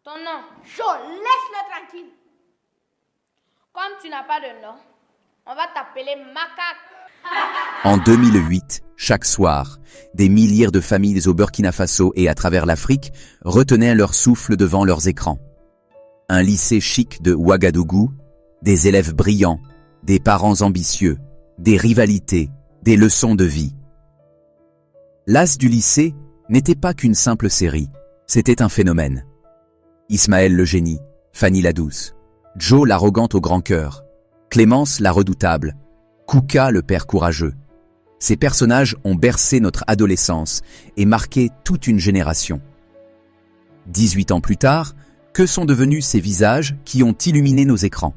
Ton nom? Chaud, laisse-le tranquille. Comme tu n'as pas de nom, on va t'appeler Macaque. En 2008, chaque soir, des milliers de familles au Burkina Faso et à travers l'Afrique retenaient leur souffle devant leurs écrans. Un lycée chic de Ouagadougou, des élèves brillants, des parents ambitieux, des rivalités, des leçons de vie. L'As du lycée n'était pas qu'une simple série, c'était un phénomène. Ismaël le génie, Fanny la douce, Joe l'arrogante au grand cœur, Clémence la redoutable, Kouka le père courageux. Ces personnages ont bercé notre adolescence et marqué toute une génération. 18 ans plus tard, que sont devenus ces visages qui ont illuminé nos écrans?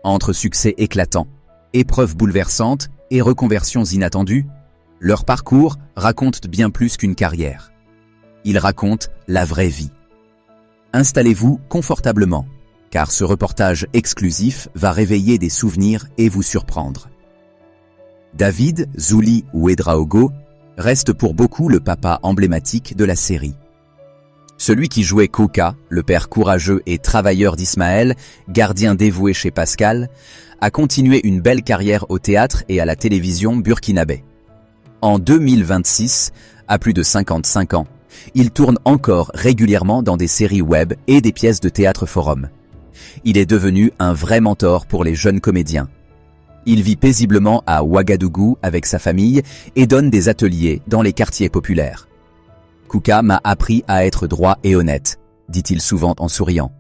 Entre succès éclatants, épreuves bouleversantes et reconversions inattendues, leur parcours raconte bien plus qu'une carrière. Ils racontent la vraie vie. Installez-vous confortablement, car ce reportage exclusif va réveiller des souvenirs et vous surprendre. David Zouli Ouedraogo reste pour beaucoup le papa emblématique de la série. Celui qui jouait Kouka, le père courageux et travailleur d'Ismaël, gardien dévoué chez Pascal, a continué une belle carrière au théâtre et à la télévision burkinabé. En 2026, à plus de 55 ans, il tourne encore régulièrement dans des séries web et des pièces de théâtre forum. Il est devenu un vrai mentor pour les jeunes comédiens. Il vit paisiblement à Ouagadougou avec sa famille et donne des ateliers dans les quartiers populaires. Kouka m'a appris à être droit et honnête, dit-il souvent en souriant.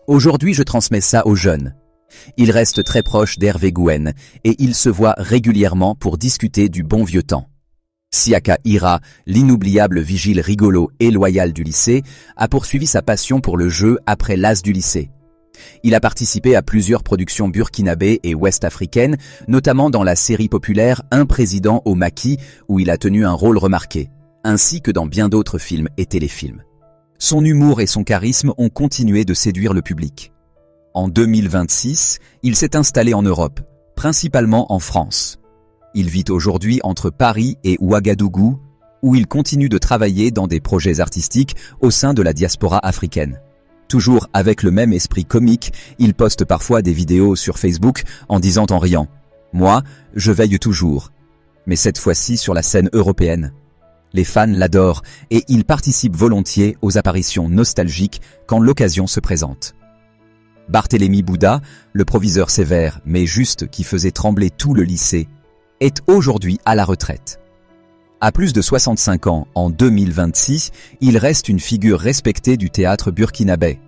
Aujourd'hui, je transmets ça aux jeunes. Il reste très proche d'Hervé Gouen et il se voit régulièrement pour discuter du bon vieux temps. Siaka Ira, l'inoubliable vigile rigolo et loyal du lycée, a poursuivi sa passion pour le jeu après l'As du lycée. Il a participé à plusieurs productions burkinabées et ouest-africaines, notamment dans la série populaire Un président au maquis où il a tenu un rôle remarqué, ainsi que dans bien d'autres films et téléfilms. Son humour et son charisme ont continué de séduire le public. En 2026, il s'est installé en Europe, principalement en France. Il vit aujourd'hui entre Paris et Ouagadougou, où il continue de travailler dans des projets artistiques au sein de la diaspora africaine. Toujours avec le même esprit comique, il poste parfois des vidéos sur Facebook en disant en riant « Moi, je veille toujours », mais cette fois-ci sur la scène européenne. Les fans l'adorent et il participe volontiers aux apparitions nostalgiques quand l'occasion se présente. Barthélemy Bouda, le proviseur sévère mais juste qui faisait trembler tout le lycée, est aujourd'hui à la retraite. À plus de 65 ans, en 2026, il reste une figure respectée du théâtre burkinabé.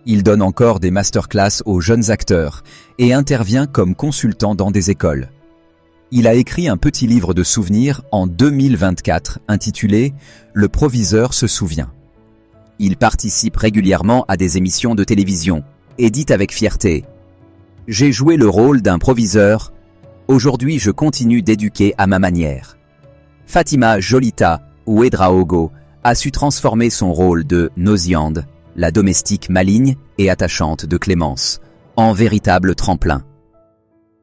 Il donne encore des masterclass aux jeunes acteurs et intervient comme consultant dans des écoles. Il a écrit un petit livre de souvenirs en 2024 intitulé « Le proviseur se souvient ». Il participe régulièrement à des émissions de télévision et dit avec fierté « J'ai joué le rôle d'un proviseur. Aujourd'hui, je continue d'éduquer à ma manière. » Fatima Jolita Ouedraogo a su transformer son rôle de Nosiande, la domestique maligne et attachante de Clémence, en véritable tremplin.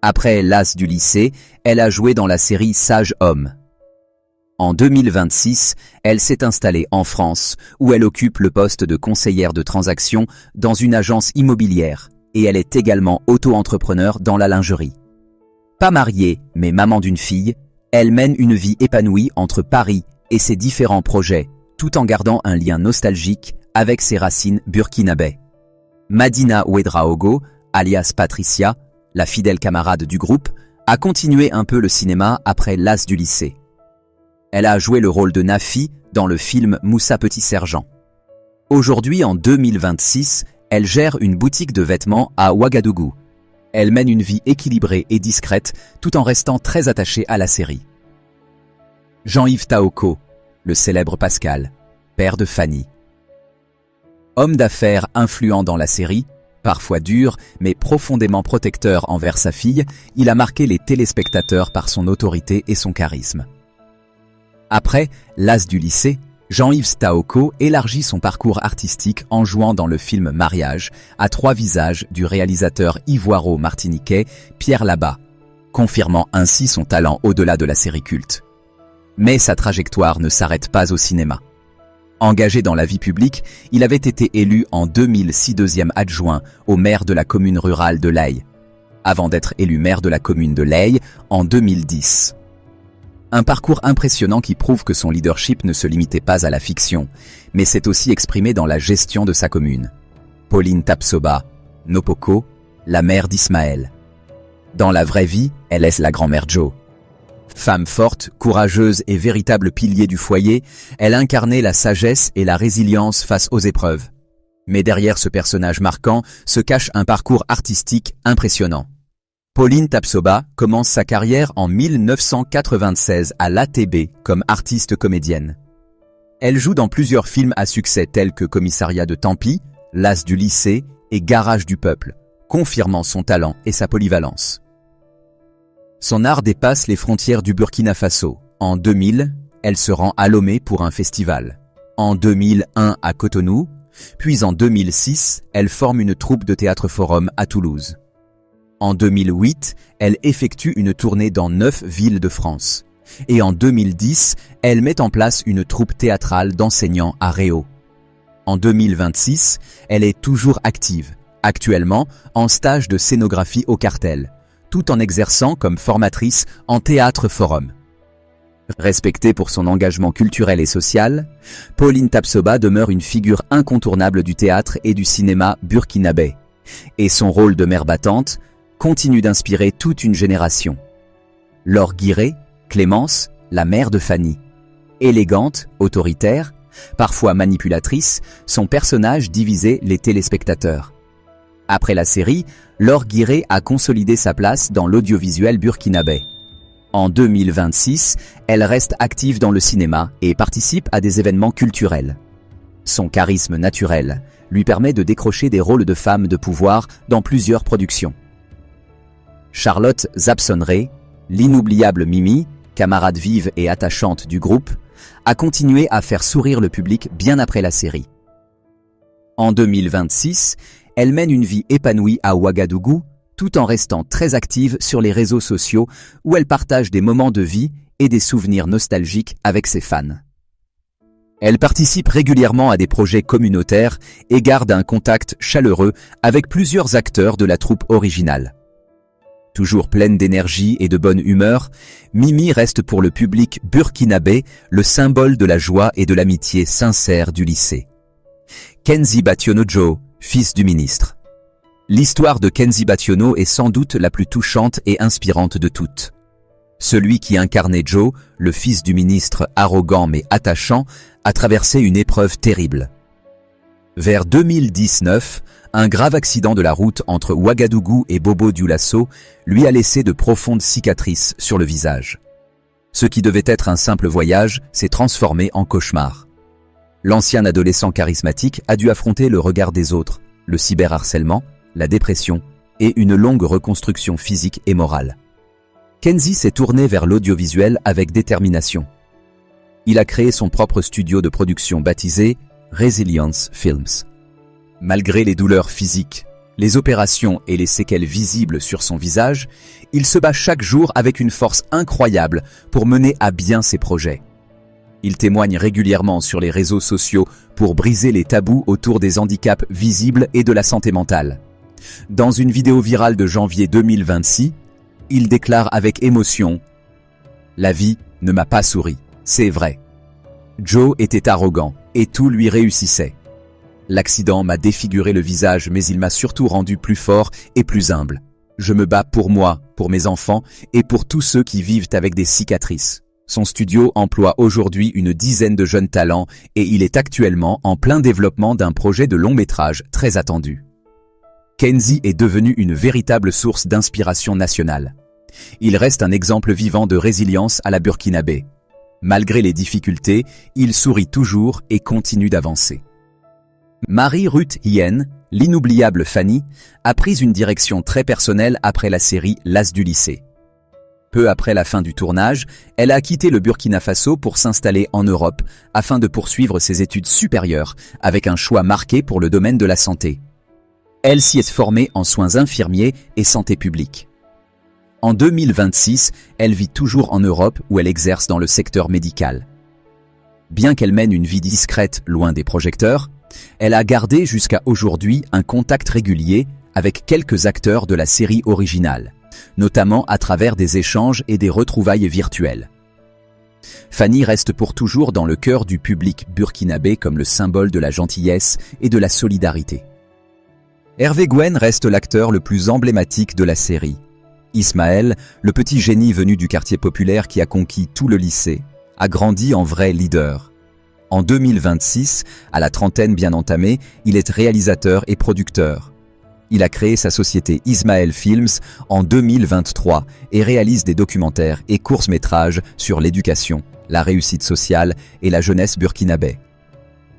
Après l'As du lycée, elle a joué dans la série Sage Homme. En 2026, elle s'est installée en France, où elle occupe le poste de conseillère de transaction dans une agence immobilière, et elle est également auto-entrepreneur dans la lingerie. Pas mariée, mais maman d'une fille, elle mène une vie épanouie entre Paris et ses différents projets, tout en gardant un lien nostalgique avec ses racines burkinabé. Madina Ouedraogo, alias Patricia, la fidèle camarade du groupe, a continué un peu le cinéma après l'As du lycée. Elle a joué le rôle de Nafi dans le film Moussa Petit Sergent. Aujourd'hui, en 2026, elle gère une boutique de vêtements à Ouagadougou. Elle mène une vie équilibrée et discrète tout en restant très attachée à la série. Jean-Yves Taoko, le célèbre Pascal, père de Fanny. Homme d'affaires influent dans la série, parfois dur mais profondément protecteur envers sa fille, il a marqué les téléspectateurs par son autorité et son charisme. Après l'As du lycée, Jean-Yves Taoko élargit son parcours artistique en jouant dans le film Mariage à 3 visages du réalisateur ivoiro-martiniquais Pierre Labat, confirmant ainsi son talent au-delà de la série culte. Mais sa trajectoire ne s'arrête pas au cinéma. Engagé dans la vie publique, il avait été élu en 2006 deuxième adjoint au maire de la commune rurale de Leye, avant d'être élu maire de la commune de Leye en 2010. Un parcours impressionnant qui prouve que son leadership ne se limitait pas à la fiction, mais s'est aussi exprimé dans la gestion de sa commune. Pauline Tapsoba, Nopoko, la mère d'Ismaël. Dans la vraie vie, elle est la grand-mère Joe. Femme forte, courageuse et véritable pilier du foyer, elle incarnait la sagesse et la résilience face aux épreuves. Mais derrière ce personnage marquant se cache un parcours artistique impressionnant. Pauline Tapsoba commence sa carrière en 1996 à l'ATB comme artiste comédienne. Elle joue dans plusieurs films à succès tels que Commissariat de Tampi, L'As du lycée et Garage du peuple, confirmant son talent et sa polyvalence. Son art dépasse les frontières du Burkina Faso. En 2000, elle se rend à Lomé pour un festival. En 2001 à Cotonou, puis en 2006, elle forme une troupe de théâtre forum à Toulouse. En 2008, elle effectue une tournée dans 9 villes de France. Et en 2010, elle met en place une troupe théâtrale d'enseignants à Réau. En 2026, elle est toujours active, actuellement en stage de scénographie au Cartel, tout en exerçant comme formatrice en théâtre forum. Respectée pour son engagement culturel et social, Pauline Tapsoba demeure une figure incontournable du théâtre et du cinéma burkinabé. Et son rôle de mère battante continue d'inspirer toute une génération. Laure Guiré, Clémence, la mère de Fanny. Élégante, autoritaire, parfois manipulatrice, son personnage divisait les téléspectateurs. Après la série, Laure Guiré a consolidé sa place dans l'audiovisuel burkinabé. En 2026, elle reste active dans le cinéma et participe à des événements culturels. Son charisme naturel lui permet de décrocher des rôles de femmes de pouvoir dans plusieurs productions. Charlotte Zabsonré, l'inoubliable Mimi, camarade vive et attachante du groupe, a continué à faire sourire le public bien après la série. En 2026, elle mène une vie épanouie à Ouagadougou, tout en restant très active sur les réseaux sociaux où elle partage des moments de vie et des souvenirs nostalgiques avec ses fans. Elle participe régulièrement à des projets communautaires et garde un contact chaleureux avec plusieurs acteurs de la troupe originale. Toujours pleine d'énergie et de bonne humeur, Mimi reste pour le public burkinabé le symbole de la joie et de l'amitié sincère du lycée. Kenzi Bationo Joe, fils du ministre. L'histoire de Kenzi Bationo est sans doute la plus touchante et inspirante de toutes. Celui qui incarnait Joe, le fils du ministre arrogant mais attachant, a traversé une épreuve terrible. Vers 2019, un grave accident de la route entre Ouagadougou et Bobo-Dioulasso lui a laissé de profondes cicatrices sur le visage. Ce qui devait être un simple voyage s'est transformé en cauchemar. L'ancien adolescent charismatique a dû affronter le regard des autres, le cyberharcèlement, la dépression et une longue reconstruction physique et morale. Kenzi s'est tourné vers l'audiovisuel avec détermination. Il a créé son propre studio de production baptisé Resilience Films. Malgré les douleurs physiques, les opérations et les séquelles visibles sur son visage, il se bat chaque jour avec une force incroyable pour mener à bien ses projets. Il témoigne régulièrement sur les réseaux sociaux pour briser les tabous autour des handicaps visibles et de la santé mentale. Dans une vidéo virale de janvier 2026, il déclare avec émotion « La vie ne m'a pas souri, c'est vrai. Joe était arrogant et tout lui réussissait. L'accident m'a défiguré le visage mais il m'a surtout rendu plus fort et plus humble. Je me bats pour moi, pour mes enfants et pour tous ceux qui vivent avec des cicatrices. » Son studio emploie aujourd'hui une dizaine de jeunes talents et il est actuellement en plein développement d'un projet de long métrage très attendu. Kenzi est devenu une véritable source d'inspiration nationale. Il reste un exemple vivant de résilience à la burkinabé. Malgré les difficultés, il sourit toujours et continue d'avancer. Marie-Ruth Hien, l'inoubliable Fanny, a pris une direction très personnelle après la série L'As du lycée. Peu après la fin du tournage, elle a quitté le Burkina Faso pour s'installer en Europe afin de poursuivre ses études supérieures avec un choix marqué pour le domaine de la santé. Elle s'y est formée en soins infirmiers et santé publique. En 2026, elle vit toujours en Europe où elle exerce dans le secteur médical. Bien qu'elle mène une vie discrète loin des projecteurs, elle a gardé jusqu'à aujourd'hui un contact régulier avec quelques acteurs de la série originale, notamment à travers des échanges et des retrouvailles virtuelles. Fanny reste pour toujours dans le cœur du public burkinabé comme le symbole de la gentillesse et de la solidarité. Hervé Gouhen reste l'acteur le plus emblématique de la série. Ismaël, le petit génie venu du quartier populaire qui a conquis tout le lycée, a grandi en vrai leader. En 2026, à la trentaine bien entamée, il est réalisateur et producteur. Il a créé sa société Ismaël Films en 2023 et réalise des documentaires et courts-métrages sur l'éducation, la réussite sociale et la jeunesse burkinabé.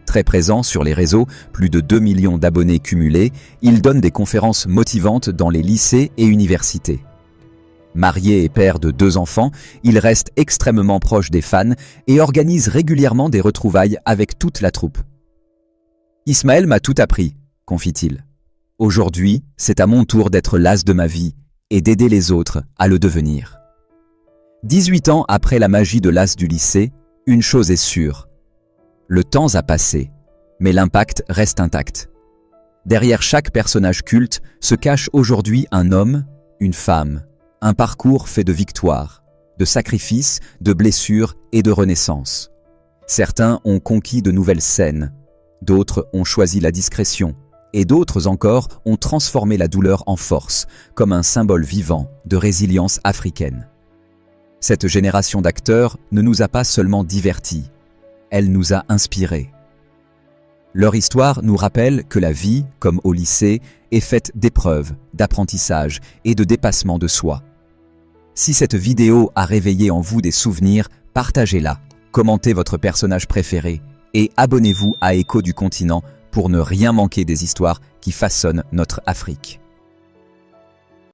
Très présent sur les réseaux, plus de 2 millions d'abonnés cumulés, il donne des conférences motivantes dans les lycées et universités. Marié et père de 2 enfants, il reste extrêmement proche des fans et organise régulièrement des retrouvailles avec toute la troupe. Ismaël m'a tout appris, confie-t-il. Aujourd'hui, c'est à mon tour d'être l'as de ma vie et d'aider les autres à le devenir. 18 ans après la magie de l'as du lycée, une chose est sûre. Le temps a passé, mais l'impact reste intact. Derrière chaque personnage culte se cache aujourd'hui un homme, une femme, un parcours fait de victoires, de sacrifices, de blessures et de renaissance. Certains ont conquis de nouvelles scènes, d'autres ont choisi la discrétion, et d'autres encore ont transformé la douleur en force, comme un symbole vivant de résilience africaine. Cette génération d'acteurs ne nous a pas seulement divertis, elle nous a inspirés. Leur histoire nous rappelle que la vie, comme au lycée, est faite d'épreuves, d'apprentissage et de dépassement de soi. Si cette vidéo a réveillé en vous des souvenirs, partagez-la, commentez votre personnage préféré et abonnez-vous à Écho du Continent pour ne rien manquer des histoires qui façonnent notre Afrique.